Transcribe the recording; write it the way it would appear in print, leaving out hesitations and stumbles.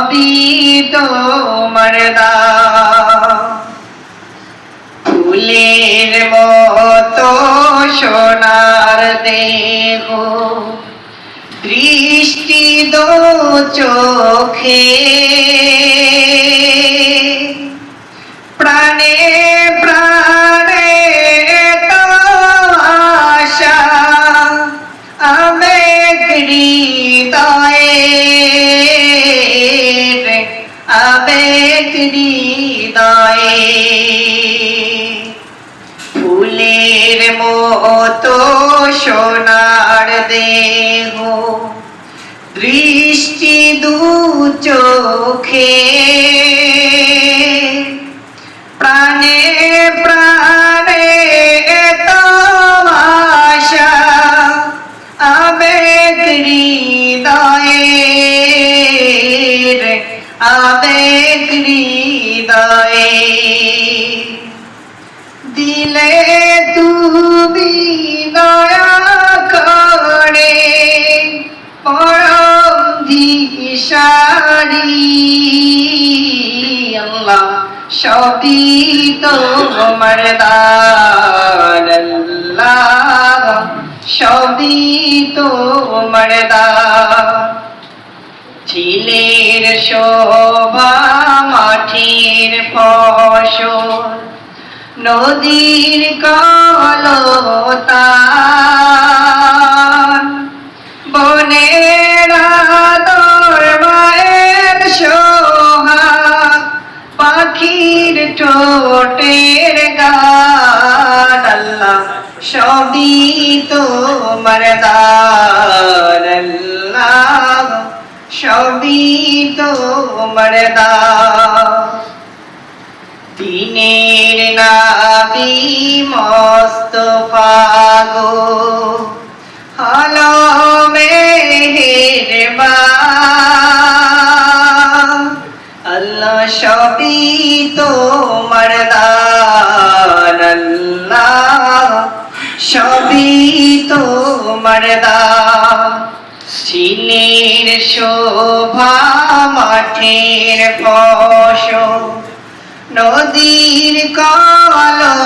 সবই তোমার দান। ফুলের মতো সোনার দেহ, দৃষ্টি দো চোখে, প্রাণে প্রাণে তো আশা, আবেগ হৃদয়ে, আবেগ হৃদয়ে। ফুলের মতো সোনার দেহ, দৃষ্টি দু চোখে, প্রাণে প্রাণে তো আশা, আবেগ হৃদয়ে, আবেগ হৃদয়ে। দিলে তুমি দয়া করে পরম দিশারি, আল্লাহ সবই তোমার দান, আল্লাহ সবই তোমার দান। ঝিলের শোভা মাটির ফসল, নদীর কলতান, বনের আদর মায়ের সোহাগ, পাখির ঠোঁটের গান, আল্লাহ সবই তোমার দান, আল্লাহ সবই তোমার দান। দিনের নাবি মুস্তাফা গো, হলো মেহেরবান, আল্লাহ সবই তোমার দান, আল্লাহ সবই তোমার দান। ঝিলের শোভা মাঠের ফসল, নদীর কলতান,